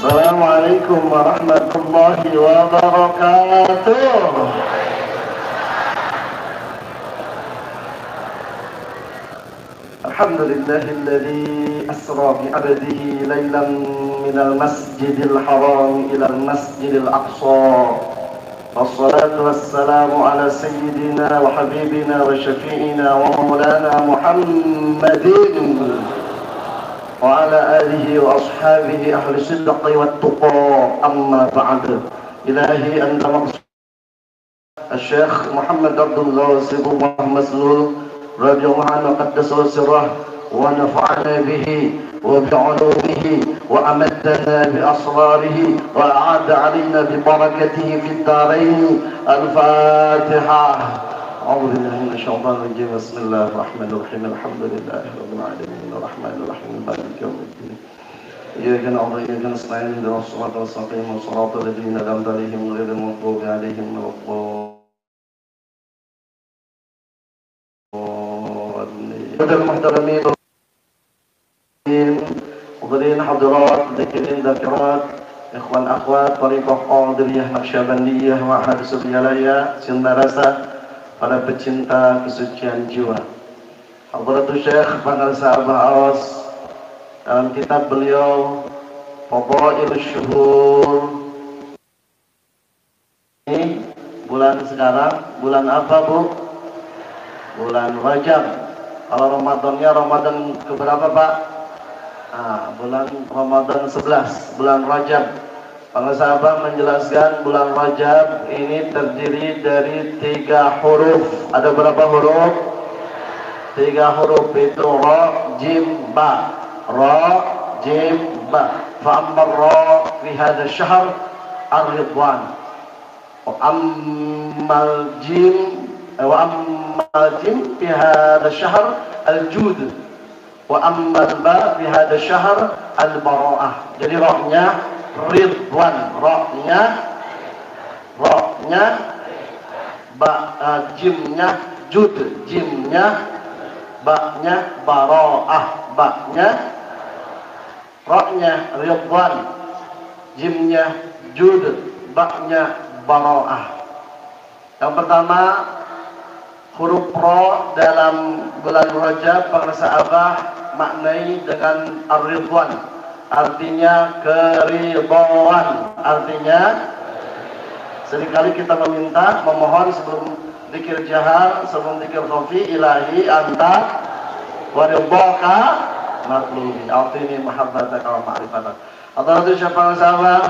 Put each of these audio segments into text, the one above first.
Assalamualaikum warahmatullahi wabarakatuh. Alhamdulillahilladzi asra bi 'abdihi lailan minal masjidil haram ilal masjidil aqsa. Wassalatu wassalamu ala sayyidina wa habibina wa syafi'ina wa maulana Muhammadin wa ala alihi wa ashabihi ahli sidqi wat tuqa, amma ba'd. Ilahi anta maqsud Syekh Muhammad Abdullah Sibullah Maslul radhiyallahu anhu qaddasa sirrah wa nafa'ana bihi wa bi'ulumihi wa amaddana bi asrarihi wa a'ada 'alaina bi barakatihi fid darain. Al-Fatihah. أعوذ بالله من الشيطان الرجيم. بسم الله الرحمن الرحيم. الحمد لله رب العالمين الرحمن الرحيم مالك يوم الدين. إياك نعبد وإياك نستعين اهدنا الصراط المستقيم صراط الذين أنعمت عليهم غير المغضوب عليهم ولا الضالين. المحترمين حاضرين حاضرات ذاكرين ذاكرات إخوان أخوات طريقة قادرية نقشبندية Ma'had Suryalaya Sintarasa, para pecinta kesucian jiwa. Hadratus Syekh Bangsa Abbas dalam kitab beliau Fadailus Syuhur. Ini bulan sekarang, bulan apa Bu? Bulan Rajab. Kalau Ramadannya Ramadan keberapa Pak? Bulan Ramadan 11, bulan Rajab. Para sahabat menjelaskan bulan Rajab ini terdiri dari 3 huruf. Ada berapa huruf? 3 huruf, itu ra, jim, ba. Ra, jim, ba. Fa'amma ra fi hadha syahr ar-ridwan. Wa ammal jim fi hadha syahr al-jud. Wa ammal ba fi hadha syahr al-bara'ah. Jadi ra-nya Ridwan, ra-nya ba, jimnya jud, jimnya ba-nya bara'ah, ba-nya ra-nya Ridwan, jimnya jud, ba-nya bara'ah. Yang pertama huruf ra dalam bulan Rajab para sahabat maknai dengan ar-ridwan, artinya keridhaan. Artinya seringkali kita memohon sebelum zikir jahar, sebelum zikir khafi, ilahi anta wa ridhaka matlubi, atini mahabbataka wa ma'rifatak. Hadratus syafa'an sahabat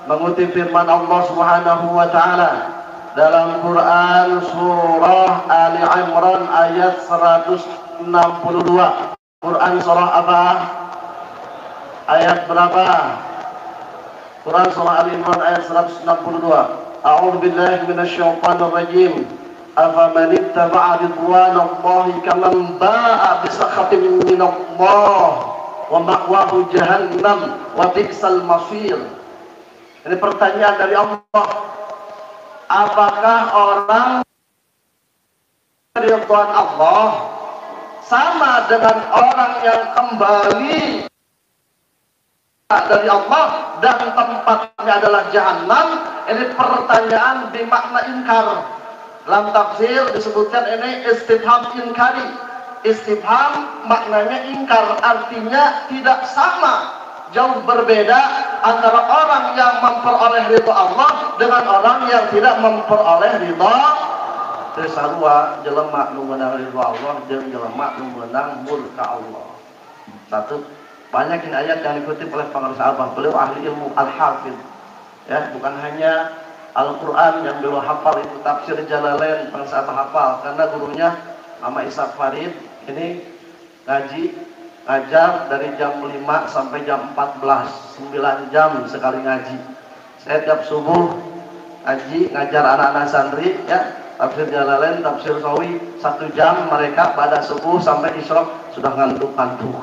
mengutip firman Allah Subhanahu wa taala dalam Quran surah Ali Imran ayat 162. Quran surah apa? Ayat berapa? Quran surah Ali Imran ayat 162. A'udzu billahi minasyaitonir rajim. Afaman ittaba'a ridwanallahi kaman ba'a bisakhatin minallah wa ma'wahu jahannam wa bi'sal masir. Ini pertanyaan dari Allah. Apakah orang ridwan Allah sama dengan orang yang kembali dari Allah dan tempatnya adalah jahanam? Ini pertanyaan bermakna ingkar. Dalam tafsir disebutkan ini istifham inkari. Istifham maknanya ingkar, artinya tidak sama, jauh berbeda antara orang yang memperoleh ridha Allah dengan orang yang tidak memperoleh ridha. Sarua jelema nu meunang ridha Allah jeung jelema nu meunang murka Allah. Satu, banyak ayat yang dikutip oleh para sahabat. Beliau ahli ilmu al-hafidh, ya, bukan hanya Al-Quran yang beliau hafal, itu tafsir Jalalain para sahabat hafal, karena gurunya nama Ishaq Farid ini ngajar dari jam 5 sampai jam 14, 9 jam sekali ngaji. Saya tiap subuh ngaji, ngajar anak-anak santri, ya, tafsir Jalalain, tafsir Sawi 1 jam, mereka pada subuh sampai isyraq sudah ngantuk-ngantuk.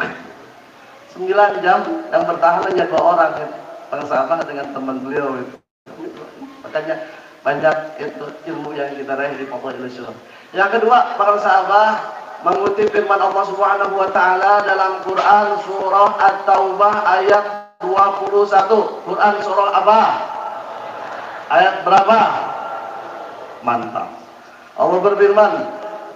9 jam yang bertahan hanya 2 orang, ya. Sahabat dengan teman beliau itu. Makanya banyak itu ilmu yang kita raih di Fadailus Syuhur. Yang kedua, para sahabat mengutip firman Allah Subhanahu wa taala dalam Quran surah At-Taubah ayat 21. Quran surah apa? Ayat berapa? Mantap. Allah berfirman,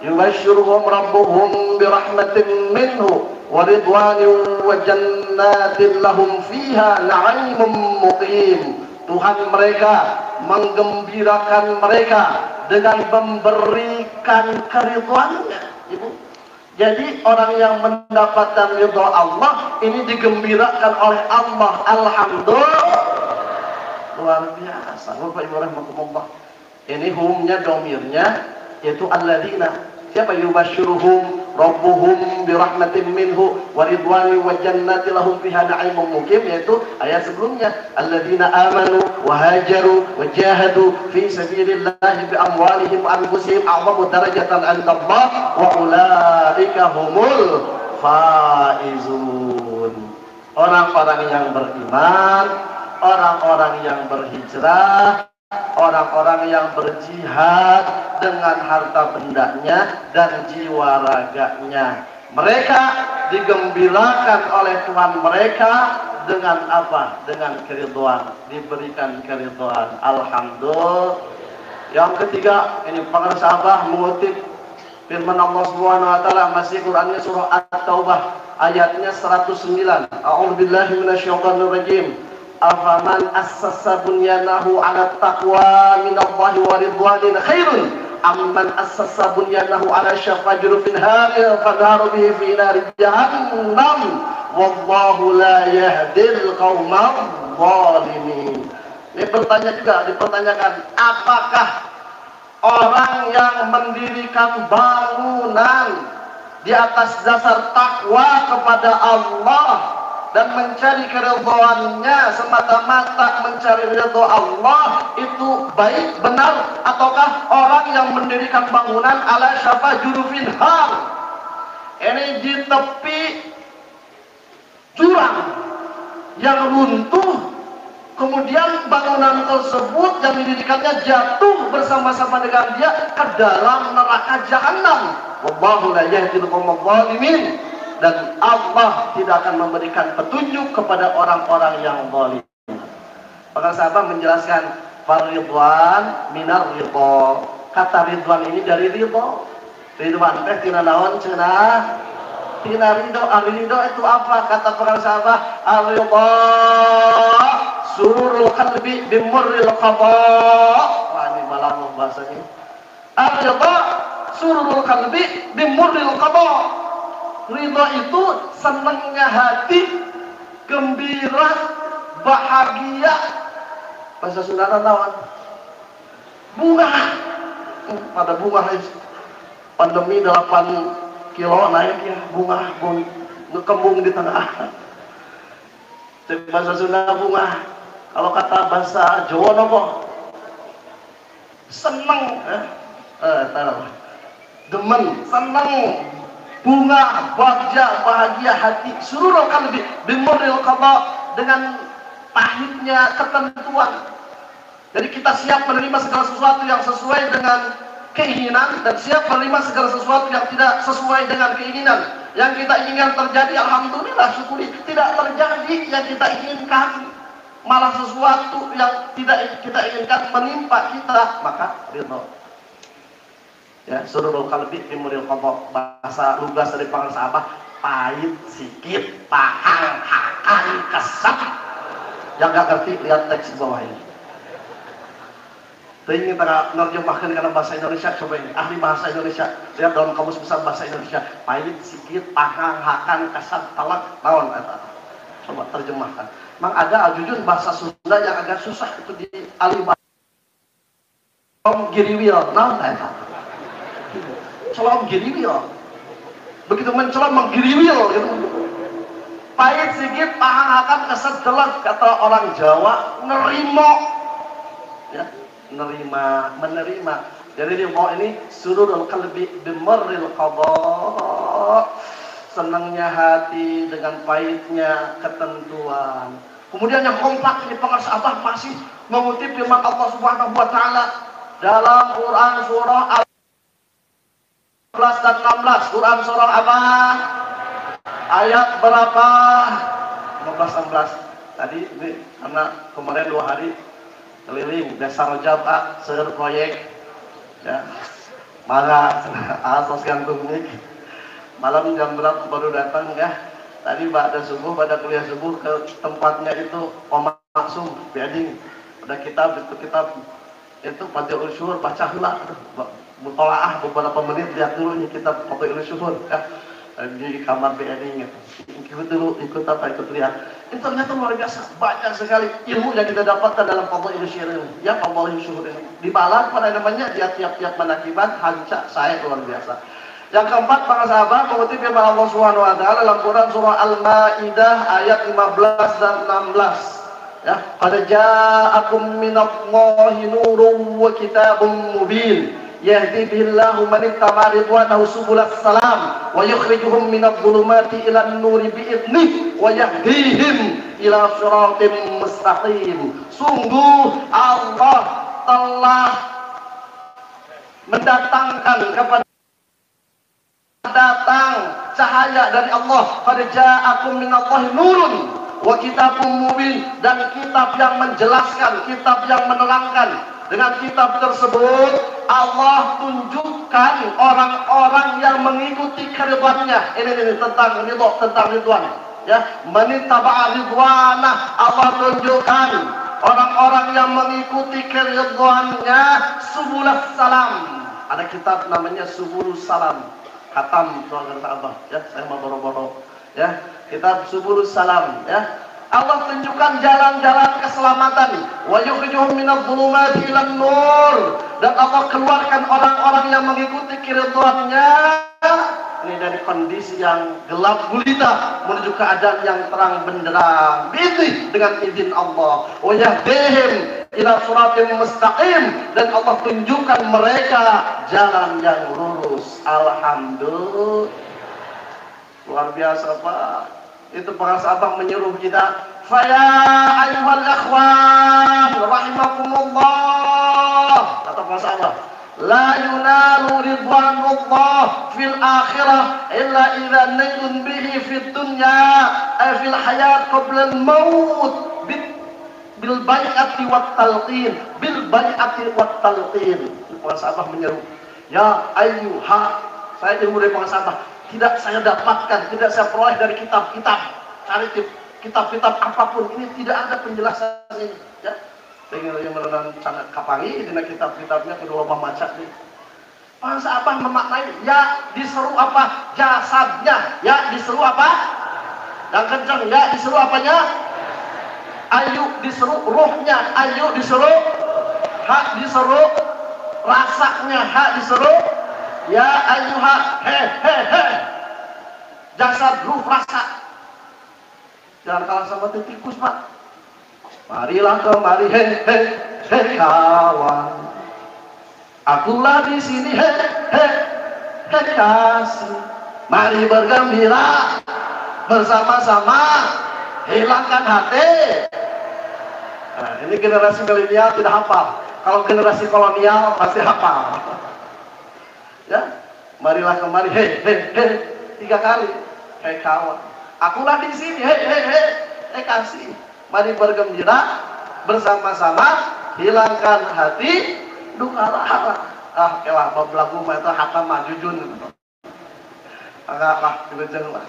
yubashshiruhum rabbuhum birahmatin minhu wa ridwanin wa jannatin lahum fiha na'imun muqim. Tuhan mereka menggembirakan mereka dengan memberikan keridhaan-Nya. Ibu, jadi orang yang mendapatkan ridha Allah ini digembirakan oleh Allah. Alhamdulillah. Luar biasa. Bapak Ibu rahimakumullah. Ini humnya domirnya yaitu alladzina. Siapa? Yubashshiruhum rabbuhum birahmatin minhu wa ridwani wa jannati lahum fiha na'imun muqim, yaitu ayat sebelumnya, alladzina amanu wa hajaru wa jahadu fi sabilillahi bi amwalihim wa anfusihim a'zamu darajatan 'inda Allah wa ulaika humul faizun. Orang-orang yang beriman, orang-orang yang berhijrah, orang-orang yang berjihad dengan harta bendanya dan jiwa raganya, mereka digembirakan oleh Tuhan mereka dengan apa? Dengan keridhaan, diberikan keridhaan. Alhamdulillah. Yang ketiga, ini para sahabat mengutip firman Allah Subhanahu wa taala, masih Qur'annya surah At-Taubah ayatnya 109. A'udzubillahi minasyaitonir rajim. Afaman assasa bunyanahu 'ala taqwa minallahi wa ridwanin khairun amman assasa bunyanahu 'ala syafa jurufin harin fanaru bihi fi nari jahannam wallahu la yahdil qaumal zalimin. Ini dipertanyakan, apakah orang yang mendirikan bangunan di atas dasar takwa kepada Allah dan mencari keridhaan-Nya, semata-mata mencari ridha Allah, itu baik, benar, ataukah orang yang mendirikan bangunan ala syafa jurufin har, ini di tepi jurang yang runtuh, kemudian bangunan tersebut yang didirikannya jatuh bersama-sama dengan dia ke dalam neraka jahanam. Wallahu la yahdil qaumal zalimin. Dan Allah tidak akan memberikan petunjuk kepada orang-orang yang zalim. Para sahabat menjelaskan faridwan minar ridha. Kata ridwan ini dari ridha. Ridwan teh tina naon cenah? Tina ridho. Ridho itu apa? Kata para sahabat, ar-ridha surul qalbi bimurril qada. Wah, ini malah bahasanya. Ar-ridha surul qalbi bimurril qada. Ridha itu senangnya hati, gembira, bahagia. Bahasa Sunda naon? Bunga. Pada bunga pandemi 8 kilo naik ya, bunga kembung di tengah. Bahasa Sunda bunga. Kalau kata bahasa Jawa nopo? Seneng, demen, seneng. Bunga, bahagia hati, sururul qalbi bimurril qada, dengan pahitnya ketentuan. Jadi kita siap menerima segala sesuatu yang sesuai dengan keinginan dan siap menerima segala sesuatu yang tidak sesuai dengan keinginan. Yang kita inginkan terjadi, alhamdulillah syukuri. Tidak terjadi yang kita inginkan, malah sesuatu yang tidak kita inginkan menimpa kita, maka ridha. Ya, sururul qalbi bimurril qada, bahasa lugas dari para sahabat, pahit sikit, pahang akan kesat. Yang gak ngerti lihat teks di bawah ini. Saya ingin menerjemahkan karena bahasa Indonesia, coba ini ahli bahasa Indonesia, lihat dalam kamus besar bahasa Indonesia, pahit sikit, pahang akan kesat, talak naon eta. Coba terjemahkan. Mang ada jujur bahasa Sunda yang agak susah itu di ahli bahasa. Om giriwil, naon eta? Celam giriwil, begitu mencelam menggiriwil gitu. Pahit sikit, pahang akan kesat delak, kata orang Jawa, nerimo, ya, menerima. Jadi ridha ini sururul qalbi bimurril qada, senangnya hati dengan pahitnya ketentuan. Kemudian yang kompak ini para sahabat masih mengutip firman Allah Subhanahu wa taala dalam Quran surah 15 dan 16. Quran surah apa? Ayat berapa? 15 16. tadi ini karena kemarin 2 hari keliling desa Rojab seur proyek ya malah asas gantung nih malam jam berapa baru datang ya tadi pada subuh pada kuliah subuh ke tempatnya itu Om Maksum Biading ada kitab itu Fadhilul Syuhur baca heula mutolaah beberapa menit lihat dulu nih kitab Fadhilul Syuhur ya di kamar Biading ikut dulu ikut lihat itu ternyata luar biasa banyak sekali ilmu yang kita dapatkan dalam Fadhilul Syuhur ya Fadhilul Syuhur ini dibalas pada namanya dia tiap-tiap manakibat hancak saya luar biasa. Yang keempat para sahabat mengutip firman Allah Subhanahu wa taala dalam Quran surah Al-Maidah ayat 15 dan 16 ya qad ja'akum minallahi nurun wa kitabun mubin yahdi bihillahu man ittaba ridwanahu subulas salam wa yukhrijuhum minadh-dhulumati ilan nuri bi'idnih wa yahdihim ila siratim mustaqim. Sungguh Allah telah mendatangkan kepada datang cahaya dari Allah qad ja'akum minallahi nurun wa kitabun mubin dan kitab yang menjelaskan kitab yang menerangkan. Dengan kitab tersebut Allah tunjukkan orang-orang yang mengikuti keridhaan-Nya. Ini tentang ridho, tentang ridwan ya manittaba ridwanah Allah tunjukkan orang-orang yang mengikuti keridhaan-Nya subulas salam. Ada kitab namanya Subulus Salam khatam keluarga Abah ya saya mau boro-boro ya kitab Subulus Salam ya Allah tunjukkan jalan-jalan keselamatan wa yukhrijuhum minadh-dhulumati ilan nur dan Allah keluarkan orang-orang yang mengikuti keridhaan-Nya ini dari kondisi yang gelap gulita menuju keadaan yang terang benderang biidznih dengan izin Allah wa yahdihim ila siratim mustaqim dan Allah tunjukkan mereka jalan yang lurus. Alhamdulillah luar biasa Pak. Itu para sahabat menyuruh kita faya ayyuhal akhwan rahimakumullah kata para sahabat la yunalu ridwanullah fil akhirah illa idza nailun bihi fid dunya fil hayat qabla al maut bil bai'ati wat talqin bil bai'ati wat talqin. Para sahabat menyeru ya ayyuha saya ilmu dari para sahabat tidak saya dapatkan, tidak saya peroleh dari kitab-kitab, cari kitab-kitab apapun ini tidak ada penjelasan ini. Ya, pengen yang merenang sangat kapangi dengan kitab-kitabnya kedua pemaca ini. Para sahabat memaknai, ya diseru apa jasadnya, ya diseru apa, yang kencang, ya diseru apanya, ayu diseru ruhnya, ayu diseru, hak diseru rasanya, hak diseru. Ya ayyuha jasad ruh rasa jangan kalah sama tikus Pak. Marilah kemari kawan akulah di sini kasih mari bergembira bersama-sama hilangkan hati. Nah, ini generasi milenial tidak hafal, kalau generasi kolonial pasti hafal. Ya, marilah kemari, 3 kali, kawan. Akulah di sini, kasih. Mari bergembira bersama-sama, hilangkan hati duka lara. Kelah bab lagu mah eta hatam majujun. Agak lah, dilejeng lah.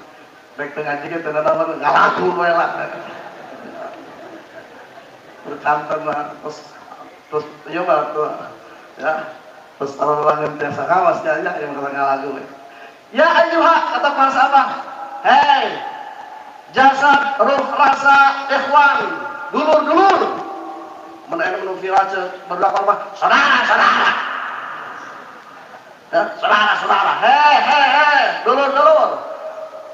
Baik tengah jika teu naon ngalagu we lah. Berkanten lah, terus ieu mah tuh. Ya. Terus orang yang biasa kawasnya aja yang terang lagu. Ya ayyuha kata para sahabat, hei jasad ruh rasa ikhwan dulur-dulur menaik menuju raja berlakon mah saudara-saudara ya saudara-saudara hei dulur-dulur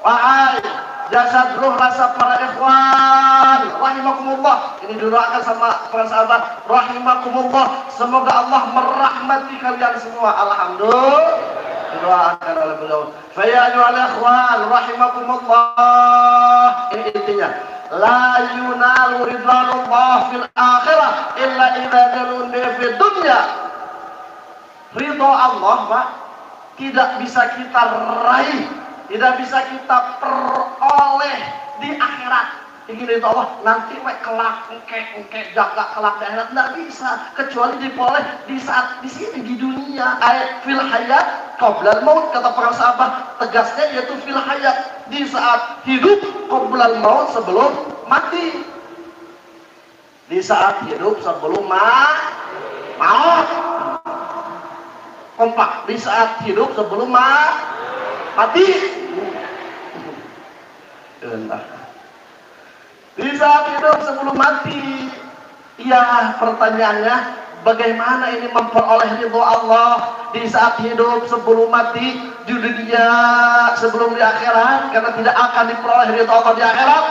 wahai jasad ruh rasa para ikhwan rahimakumullah. Ini didoakan sama para sahabat rahimakumullah, semoga Allah merahmati kalian semua. Alhamdulillah didoakan oleh beliau. Fa ya ayyuhal ikhwan rahimakumullah. Ini intinya la yunalu ridwanullah fil akhirah illa idza dalun fid dunya. Ridho Allah Pak tidak bisa kita raih, tidak bisa kita peroleh di akhirat ingin itu Allah nanti kelak engke jaga kelak di akhirat, nggak bisa kecuali diperoleh di saat di sini di dunia. Ayat fil hayat qoblal maut, kata para sahabat, tegasnya yaitu fil hayat, di saat hidup, qoblal maut, sebelum mati. Di saat hidup sebelum maut. Kompak, di saat hidup sebelum mati. Di saat hidup sebelum mati. Ya, pertanyaannya bagaimana ini memperoleh ridho Allah di saat hidup sebelum mati, di dunia sebelum di akhirat, karena tidak akan diperoleh ridho Allah di akhirat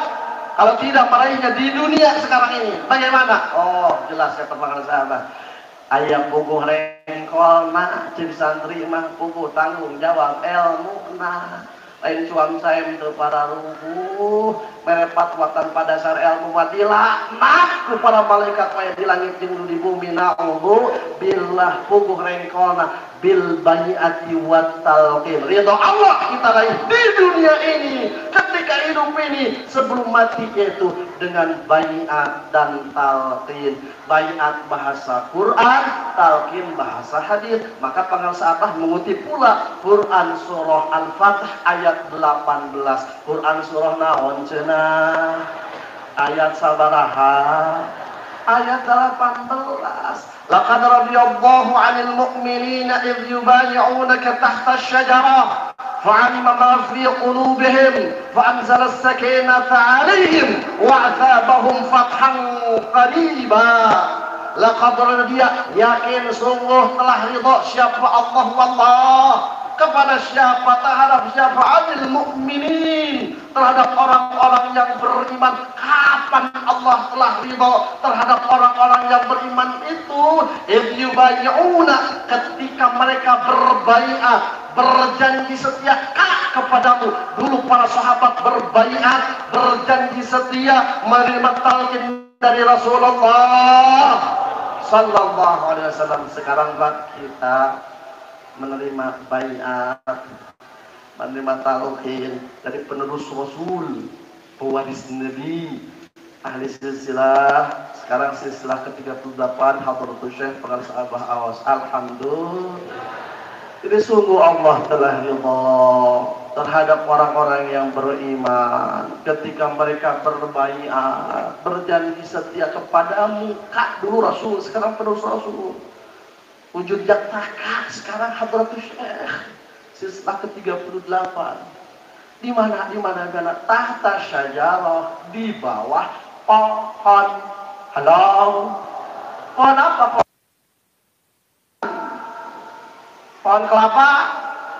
kalau tidak meraihnya di dunia sekarang ini. Bagaimana? Oh, jelas ya teman-teman sahabat. Ayam puguh rengkol nah cik santri mah puguh tanggung jawab ilmu nah lain cuam saya untuk para rubuh merepat watan pada dasar ilmu wadila nah kepada malaikat kaya di langit jeung di bumi na'udhu billah puguh rengkol nah bil bani'ati wat talqin. Ridho Allah kita raih di dunia ini ketika hidup ini sebelum mati, yaitu dengan baiat dan talqin. Baiat bahasa Quran, talqin bahasa hadis. Maka pengarsa Abah mengutip pula Quran surah Al-Fatih ayat 18. Quran surah naon cenah? Ayat sabaraha? Ayat 18. Laqad radiyallahu 'anil mu'minina idh yubay'unaka tahta asy-syajarah fa'alima ma fi qulubihim fa'anzala as-sakinata 'alaihim wa'athabahum fathan qariba. Laqad radiya, yakin sungguh telah ridha siapa Allah kepada siapa? Terhadap siapa? 'anil mu'minin, terhadap orang-orang yang beriman. Kapan Allah telah ridha terhadap orang-orang yang beriman itu? Idh yubay'una, ketika mereka berbaiat, berjanji setia kepadamu. Dulu para sahabat berbaiat, berjanji setia menerima talqin dari Rasulullah sallallahu alaihi wasallam. Sekarang Pak, kita menerima baiat, menerima talqin dari penerus Rasul, pewaris Nabi, ahli silsilah. Sekarang silsilah ke-38 Hadratus Syekh Pengarsa Abah Awas. Alhamdulillah. Ini sungguh Allah telah ridha terhadap orang-orang yang beriman ketika mereka berbaiat, berjanji setia kepadamu. Kak dulu Rasul, sekarang penerus Rasul. Wujud jaktakan sekarang Hadratus Syekh silsilah ke-38. Di mana gana tahta syajarah, di bawah pohon. Halo. Pohon apa? Pohon kelapa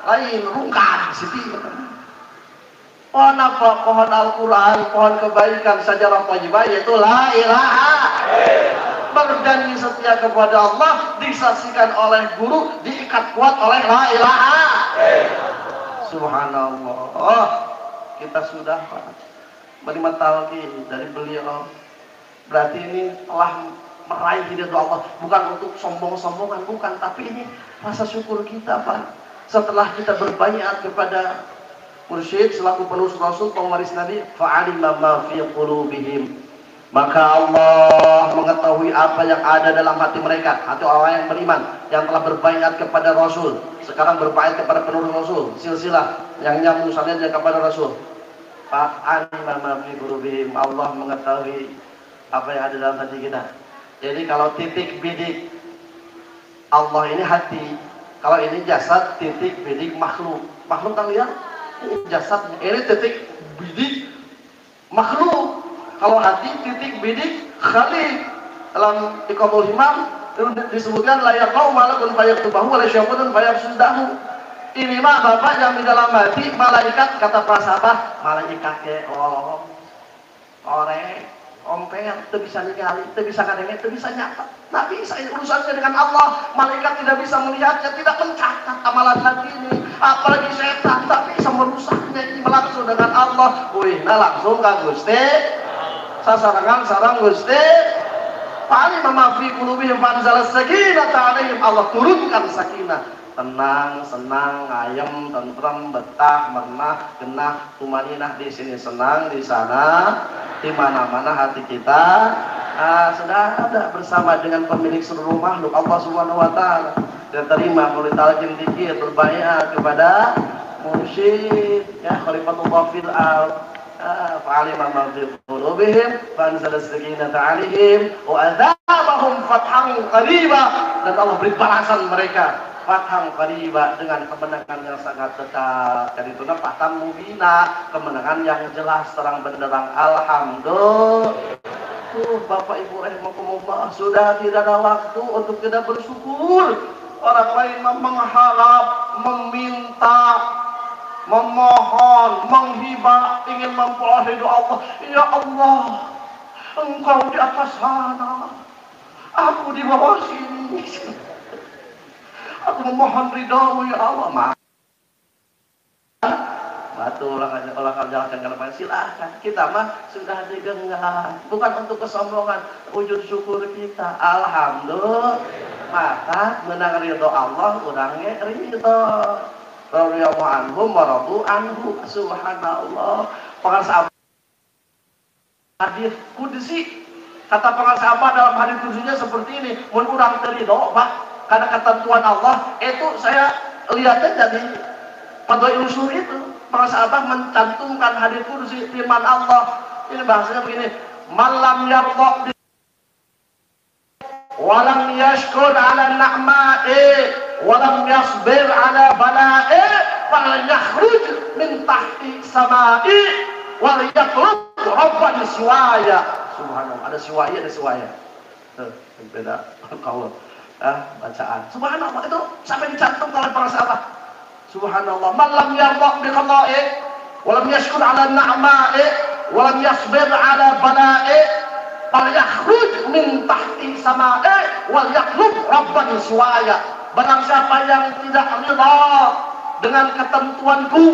lain rungkat siti. Pohon apa? Pohon Al-Quran, pohon kebaikan, syajarah thayyibah, yaitu la ilaha. Berjanji setia kepada Allah, disaksikan oleh guru, diikat kuat oleh la ilaha. Subhanallah. Kita sudah menerima talqin dari beliau. Berarti ini telah meraih ridha Allah, bukan untuk sombong-sombongan, bukan, tapi ini rasa syukur kita, Pak. Setelah kita berbaiat kepada mursyid selaku penerus Rasul, pewaris Nabi, fa'alima ma fi qulubihim, maka Allah mengetahui apa yang ada dalam hati mereka, hati orang yang beriman yang telah berbaiat kepada Rasul, sekarang berbaiat kepada penerus Rasul, silsilah yang nyambung salinnya kepada Rasul. Fa'alima ma fi qulubihim, Allah mengetahui apa yang ada dalam hati kita. Jadi kalau titik bidik Allah ini hati, kalau ini jasad, titik bidik makhluk. Makhluk kan lihat, ini jasadnya, ini titik bidik makhluk. Kalau hati titik bidik khaliq. Dalam Iqamul Himam disebutkan layak mau malakun fayaktubahu wa laysyafun fayafsudahu. Ini mah bapak yang di dalam hati, malaikat, kata para sahabat, malaikat ke orek ompel, itu bisa ningali, itu bisa kadang, itu bisa nyata. Nah bisa, ini urusannya dengan Allah. Malaikat tidak bisa melihatnya, tidak mencatat amalan hati ini. Apalagi setan, tak bisa merusaknya. Ini langsung dengan Allah. Wih, nah langsung kan Gusti. Sasarangan sarang Gusti. Paling memafi qulubihim fanzala sakinata alaihim, Allah turunkan sakinah tenang, senang, ayem, tentrem, betah, mernah, genah, tumaninah. Di sini senang, di sana, di mana-mana hati kita sudah ada bersama dengan pemilik seluruh makhluk Allah Subhanahu wa taala. Dan terima murid talqin dikir berbaiat kepada mursyid ya khalifatullah fil ard. Fa'alima ma fi qulubihim fa anzala as-sakinata 'alaihim wa adzabahum fathan qariba. Dan Allah beri balasan mereka fathan qariba dengan kemenangan yang sangat dekat. Dan itu fathan mubina, kemenangan yang jelas terang benderang. Alhamdulillah. Bapak Ibu rahimakumullah, sudah tidak ada waktu untuk kita bersyukur. Orang lain mengharap, meminta, memohon, menghibah, ingin memperoleh doa Allah. Ya Allah, Engkau di atas sana, aku di bawah sini. Aku memohon ridhamu ya Allah. Batu orang jalankan kalau silahkan. Kita mah sudah digenggam, bukan untuk kesombongan, wujud syukur kita. Alhamdulillah. Maka menang ridho Allah, orangnya ridho. Radhiyallahu anhum wa radu anhu. Subhanallah. Para sahabat hadis qudsi, kata para sahabat dalam hadis qudsinya seperti ini, mun urang teu ridho Pak karena ketentuan Allah, itu saya lihatnya jadi padha usul itu. Para sahabat mencantumkan hadis qudsi firman Allah. Ini bahasanya begini, malam yarda walam yashkur ala na'ma'i walam yasbir ala bala'i fal yakhruj min tahti sama'i wal yatlub rabban siwaya. Subhanallah, ada siwaya, ada siwaya. Beda kalau bacaan. Subhanallah, itu sampai dicantumkan oleh para sahabat. Subhanallah, man lam yarda bi qada'i wa lam yashkur ala na'ma'i wa lam yasbir ala bala'i fal yakhruj min tahti sama'i wal yatlub rabban siwaya. Barang siapa yang tidak ridha dengan ketentuanku,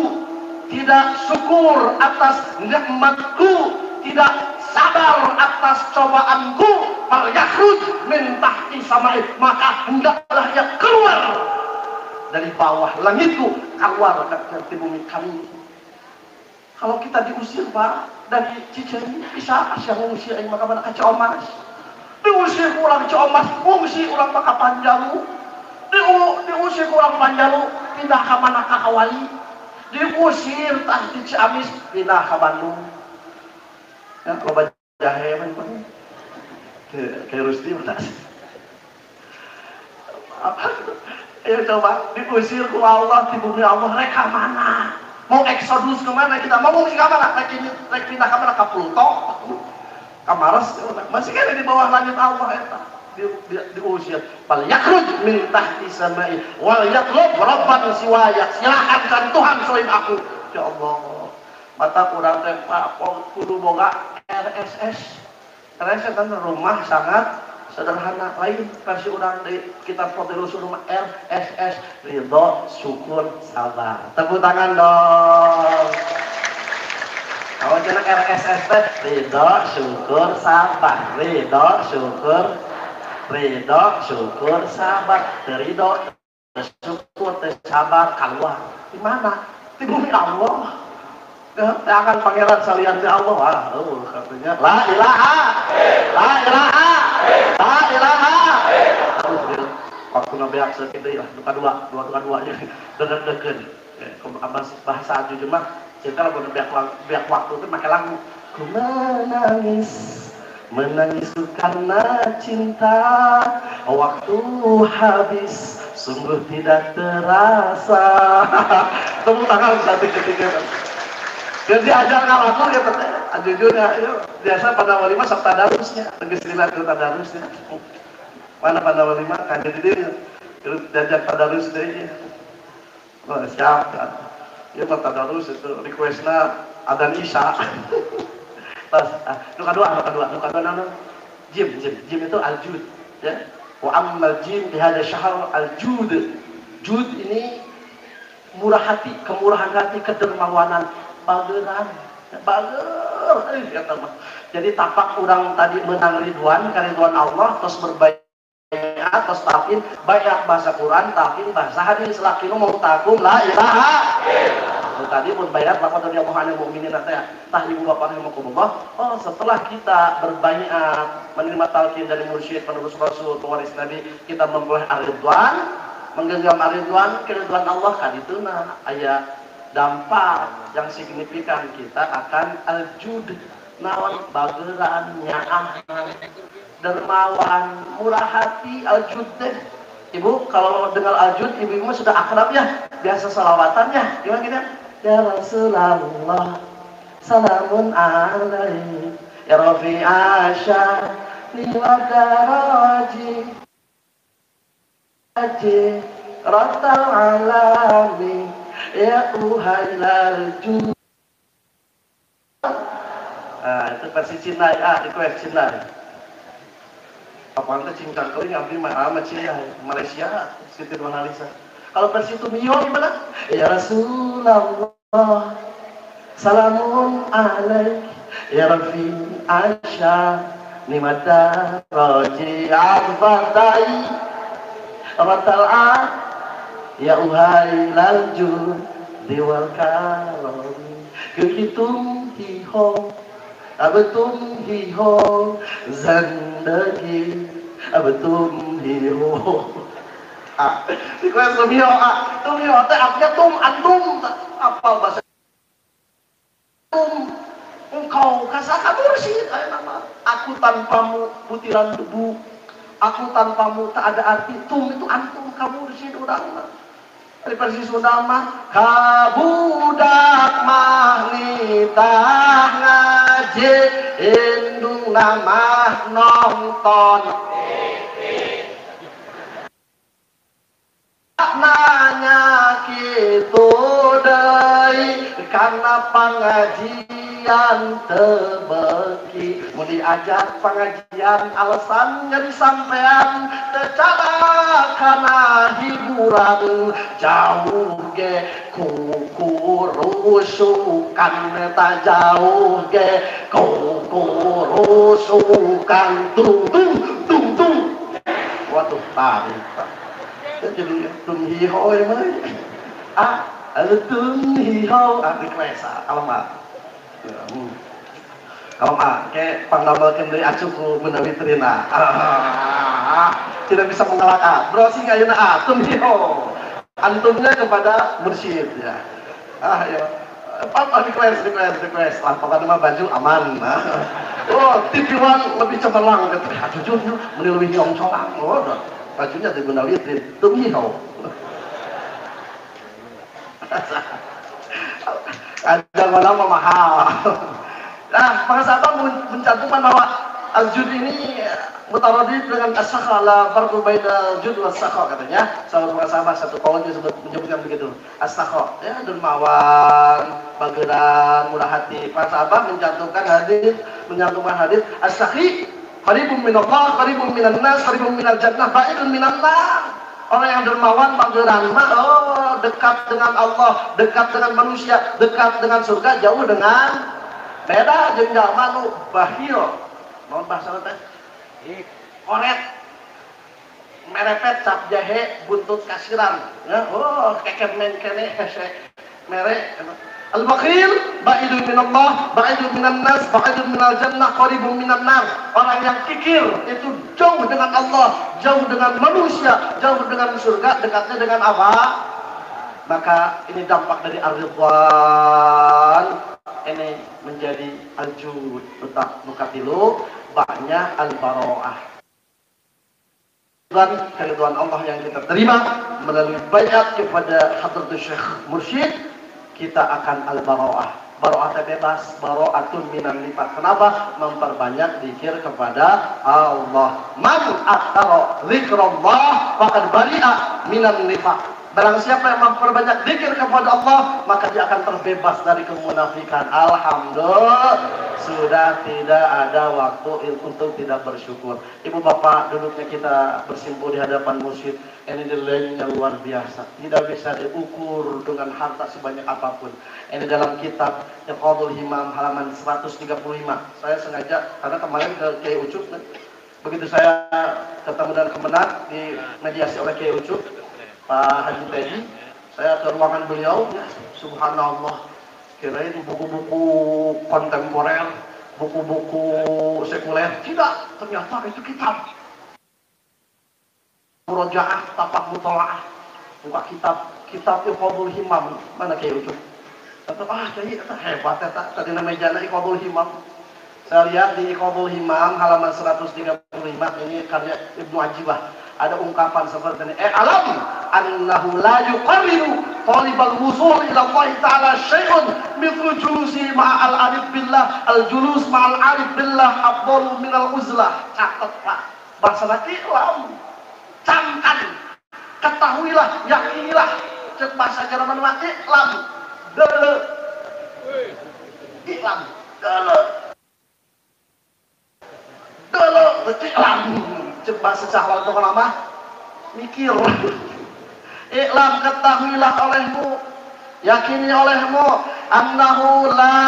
tidak syukur atas nikmatku, tidak sabar atas cobaanku, fal yakhruj min tahti sama'i, maka hendaklah ia keluar dari bawah langitku, keluar ke bumi kami. Kalau kita diusir Pak dari Cicerem, bisa yang mengusir yang maka mana Ciomas, diusir kurang Ciomas, mengusir kurang maka Panjalu, diusir kurang Panjalu, pindah ke mana ke Kawali, diusir tah di Ciamis, pindah ke Bandung. Ya, kalau jahe apa kayak Rusti mana? Apa? Ayo coba diusir ku Allah di bumi Allah, reka mana? Mau eksodus kemana kita? Mau ngungsi kemana? Rek pindah kemana? Ke Pluto? Ke Mars? Masih kan di bawah langit Allah ya. Diusir. Bal yakhruj min tahti sama'i wal yatlub rabban siwaya. Silakan cari Tuhan selain aku. Ya Allah. Mata kurang teh Pak kudu boga RSS. RSS kan rumah sangat sederhana, lain versi orang di kitab Fadilus rumah RSS, ridho, syukur, sabar. Tepuk tangan dong. Kalau jenak RSS teh ridho, syukur, sabar. Ridho, syukur, sabar. Ridho, syukur, sabar, keluar. Di mana? Di bumi Allah. Akan pangeran salian di Allah. Katanya la ilaha. Waktu nabi aksa kita lah, dua nya deket. Bahasa jujur mah, kita kalau biak waktu itu pakai lagu. Ku menangis karena cinta, waktu habis sungguh tidak terasa. Tepuk tangan satu ketika. Jadi ajar ngalatur ya jujurnya, biasa pada walimah sok tadarusnya, tegas dilihat ke tadarusnya. Mana pada walimah kan jadi dia diajak tadarus deh. Oh siap kan. Ya tadarus itu requestnya adzan isya. Pas nu kedua nama jim itu al-jud ya. Wa ammal jim di hada syahr al-jud. Jud ini murah hati, kemurahan hati, kedermawanan. Bageran, jadi tapak orang tadi menang ridwan, kariduan Allah, terus berbaiat baiat mustafin baiat bahasa Quran tapi bahasa hadis lakinu mau takum la ilaha tadi pun baiat laqad radiyallahu anil mu'minin tahlibu bapak rahimakumullah. Oh, setelah kita berbaiat menerima talqin dari mursyid penerus Rasul pewaris Nabi, kita memperoleh ar-ridwan, menggenggam ar-ridwan keridwan Allah kan itu aya dampak yang signifikan kita akan al-jud nawan bageran nyaah dermawan murah hati al-jud deh. Ibu kalau dengar al-jud ibu sudah akrab ya biasa salawatannya gimana gitu ya Rasulullah salamun alaik ya Rafi Asya wa daraji aji ratal alami ya uhailal jud. Itu versi Cina request Cina. Apalagi cincang kering abdi mah Cina Malaysia Siti Nurhaliza. Kalau versi Tumio gimana? Ya Rasulullah salamun alaik ya Rafi Asya nimata roji al-fatai ratal'a ya uhai laljud diwal karami kehitung hiho abetum hiho zandagi abetum hiho request tumio tumio teh artinya antum apa bahasa engkau kasaka mursyid aku tanpamu butiran debu aku tanpamu tak ada arti itu antum kamu mursyid urang dari versi Sunda mah kabudak mah nitah ngaji indung namah nonton nanya kitu deui karena pengajian tebeki mau diajak pengajian alasan nyari sampean tecara karena hiburan jauh ge kukurusukan ta jauh ge kukurusukan tung waduh tarik jadi tung hiho mah tung hiho request kalau mah kayak panggambalkeun deui acuku menawi trina tidak bisa mengelak browsing ayeuna tung hiho antumnya kepada mursyid ya ya apa request lah pokoknya mah baju aman oh TV1 lebih cemerlang jujur meni leuwih nyong colang bajunya diguna litrin tumiho ada mana mahal. Nah para sahabat mencantumkan bahwa al-jud ini mutaradid dengan as-sakha la farqu baina al-jud was sakha katanya sama-sama satu kawan disebut menyebutkan begitu as-sakha ya dermawan bageran murah hati. Para sahabat mencantumkan hadis as-sakhi qaribun minallah, qaribun minan nas, qaribun minal jannah, ba'idun minan nar. Orang yang dermawan bageran mah dekat dengan Allah, dekat dengan manusia, dekat dengan surga, jauh dengan beda jeung jalma nu bahil. Naon bahasa teh? Koret. Merepet cap jahe buntut kasiran. Ya, keket men kene hese mere al-bakhil ba'idun minallah, ba'idun minan nas, ba'idun minal jannah, qaribun minan nar. Orang yang kikir itu jauh dengan Allah, jauh dengan manusia, jauh dengan surga, dekatnya dengan apa? Maka ini dampak dari ar-ridwan. Ini menjadi al-jud. Tetap nukatilu banyak al-baro'ah. Keridhaan Allah yang kita terima melalui baiat kepada Hadratus Syekh Mursyid, kita akan al-baro'ah. Baro'ah bebas, baro'atun minan lipat. Kenapa? Memperbanyak zikir kepada Allah. Man aktsara zikrullah faqad bari'a minan nifaq. Barang siapa yang memperbanyak zikir kepada Allah, maka dia akan terbebas dari kemunafikan. Alhamdulillah, sudah tidak ada waktu untuk tidak bersyukur. Ibu bapak, duduknya kita bersimpuh di hadapan mursyid, ini nilainya luar biasa. Tidak bisa diukur dengan harta sebanyak apapun. Ini dalam kitab Iqadul Himam halaman 135. Saya sengaja, karena kemarin ke Kiai Ucup, begitu saya ketemu dengan Kemenak di mediasi oleh Kiai Ucup, Pak Haji Teddy. Saya ke ruangan beliau, ya, subhanallah, kirain buku-buku kontemporer, buku-buku sekuler. Tidak, ternyata itu kitab Murojaah, Tapak Mutola'ah. Buka kitab Iqobul Himam. Mana Kiai Ucup? Kata, Kiai, hebat ya, tadi namanya jana Iqobul Himam. Saya lihat di Iqobul Himam halaman 135, ini karya Ibnu Ajibah. Ada ungkapan seperti ini, alam annahu la yuqarribu talibal wusul ila Allah ta'ala syai'un mithlu julusi ma'al arif billah, al-julus ma'al arif billah afdalu minal uzlah. Catat Pak, bahasa iklam, camkan, ketahuilah, yakinilah. Cek bahasa Jerman mah iklam, dele, iklam, dele, iklam. Cek bahasa Jawa itu lama mikir. Iklam, ketahuilah olehmu, yakini olehmu, annahu la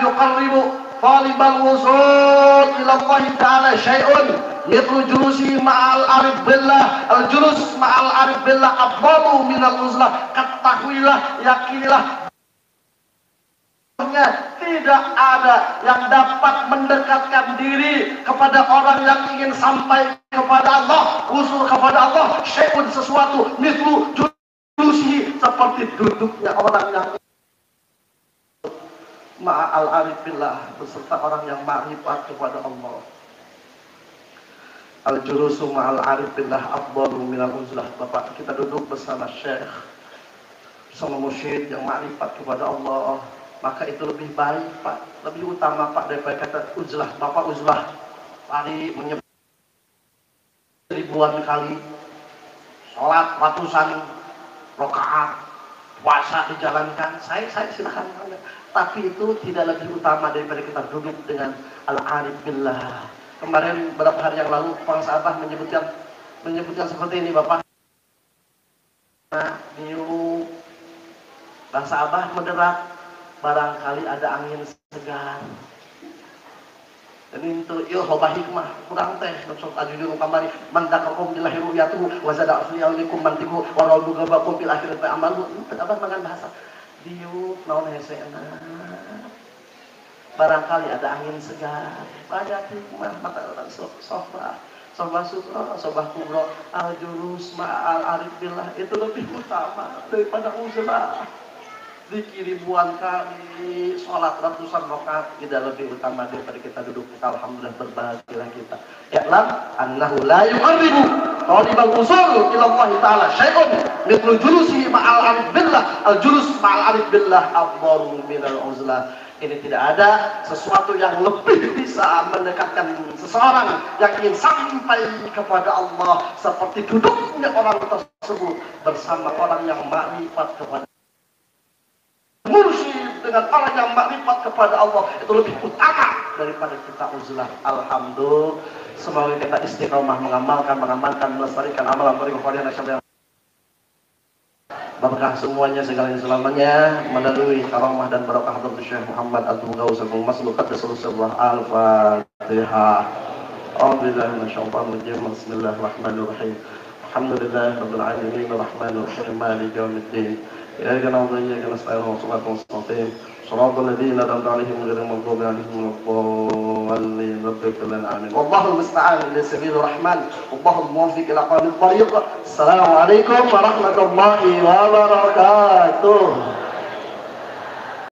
yuqarribu talibal wusul ila Allah ta'ala syai'un mithlu julusi ma'al arif billah, al-julus ma'al arif billah afdalu minal uzlah. Ketahuilah, yakinilah, tidak ada yang dapat mendekatkan diri kepada orang yang ingin sampai kepada Allah, usul kepada Allah, syai'un sesuatu, mithlu julusi, seperti duduknya orang yang ma'al arif billah, beserta orang yang ma'rifat kepada Allah. Al-julusu ma'al arif billah afdalu minal uzlah. Bapak, kita duduk bersama syekh, bersama musyid yang ma'rifat kepada Allah, maka itu lebih baik Pak, lebih utama Pak daripada kata uzlah. Bapak uzlah lari menyebut ribuan kali, sholat ratusan rakaat, puasa dijalankan, saya silakan, tapi itu tidak lebih utama daripada kita duduk dengan al-arif billah. Kemarin beberapa hari yang lalu Pak Sabah menyebutkan seperti ini Bapak. Nah, Niu bahasa Abah menderak, barangkali ada angin segar. Dan itu hobah hikmah kurang teh maksud ajujur kamari mandakakum billahi ru'yatuhu wa zada asliyakum mantiku wa raudu gabakum fil akhirati amalu. Abah makan bahasa diu naon heseuna. Barangkali ada angin segar, banyak hikmah, maka orang sohbah sukro, sohbah kubro, al-julus ma'al arif billah itu lebih utama daripada uzlah. Zikir ribuan kali, sholat ratusan rakaat tidak lebih utama daripada kita duduk. Alhamdulillah, berbahagialah kita. Ya'lam annahu la yuqarribu talibal usul ila Allah ta'ala syai'un mithlu julusi ma'al arif billah, al-julus ma'al arif billah afdalu minal uzlah. Ini tidak ada sesuatu yang lebih bisa mendekatkan seseorang yang ingin sampai kepada Allah seperti duduknya orang tersebut bersama orang yang makrifat kepada mursyid, dengan orang yang makrifat kepada Allah. Itu lebih utama daripada kita uzlah. Alhamdulillah, semoga kita istiqomah mengamalkan, melestarikan amalan beribadah nasional. Berkah semuanya, segalanya selamanya melalui karamah dan barakah Hadrat Syekh Muhammad Abdul Ghaus Al Maslukat Rasulullah Al-Fatihah. A'udzubillahi minasyaitonir rajim. Bismillahirrahmanirrahim. Alhamdulillahirabbil alamin arrahmanir rahim maliki yaumiddin. Ya na'budu wa iyyaka nasta'in ihdinas siratal صراط الذين أنعمت عليهم غير المغضوب عليهم ولا الضالين ربك لنا آمين والله المستعان إلى سبيل الرحمن والله الموفق إلى قوم الطريق. السلام عليكم ورحمة الله وبركاته.